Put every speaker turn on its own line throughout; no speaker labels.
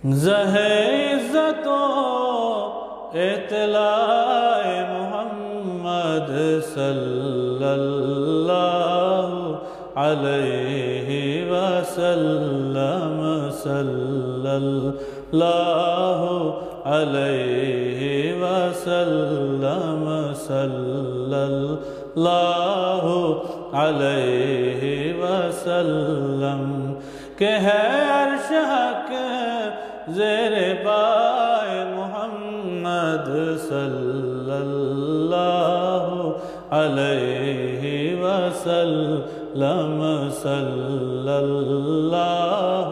زہے عزت و اطلاع محمد صلی اللہ علیہ وسلم صلی اللہ علیہ وسلم صلی اللہ علیہ وسلم کہ ہے عرش حق زیر پائے محمد صلی اللہ علیہ وسلم صلی اللہ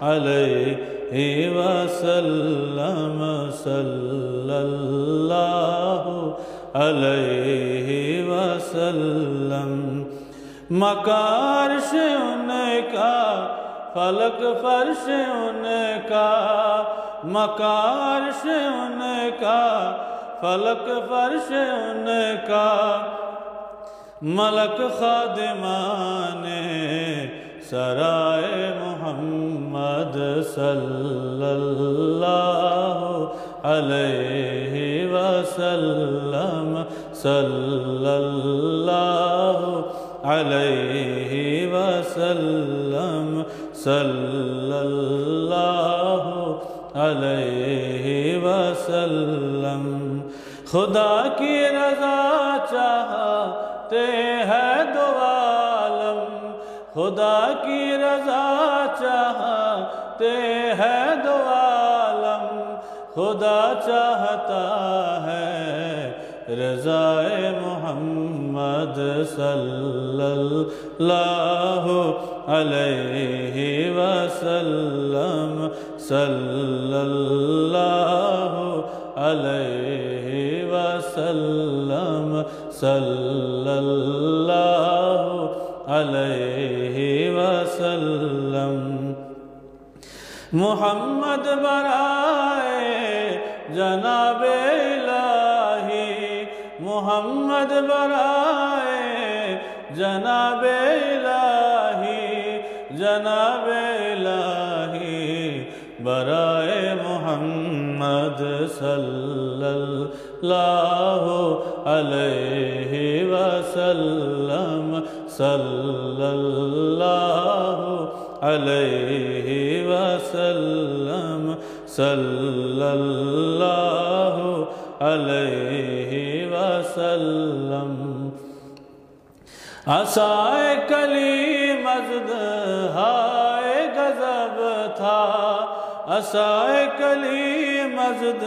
علیہ وسلم صلی اللہ علیہ وسلم مکارش ان کا فلک فرش ان کا مکارش ان کا فلک فرش ان کا ملک خادمان سرائے محمد صلی اللہ علیہ وسلم صلی اللہ علیہ وسلم صلی اللہ علیہ وسلم خدا کی رضا چاہتے ہیں دو عالم خدا کی رضا چاہتے ہیں دو عالم خدا چاہتا ہے رضائے محمد صلی اللہ علیہ وسلم صلی اللہ علیہ وسلم صلی اللہ علیہ وسلم محمد برائے جناب الہی محمد برائے جناب الہی جناب الہی برائے محمد صلی اللہ علیہ وسلم صلی اللہ علیہ وسلم صلی اللہ علیہ وسلم عصائے کلی مزد ہائے غضب تھا عصائے کلی مزد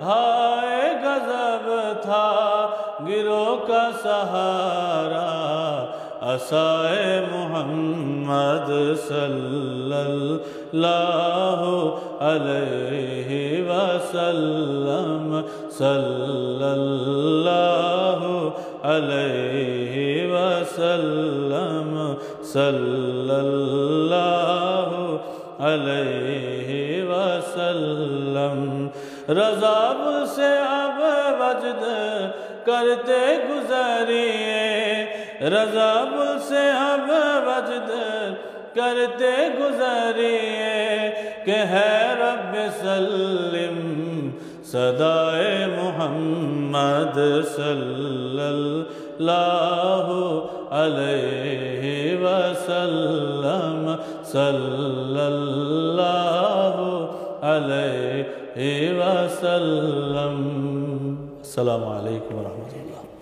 ہائے غضب تھا گروہ کا سہارا عصائے محمد صلی اللہ علیہ وسلم صلی اللہ علیہ وسلم صلی اللہ علیہ وسلم رضاب سے اب وجد کرتے گزریے رضاب سے اب وجد کرتے گزریے کہ ہے رب سلم صدائے محمد صلی اللہ علیہ وسلم صلی اللہ علیہ وسلم السلام علیکم ورحمۃ اللہ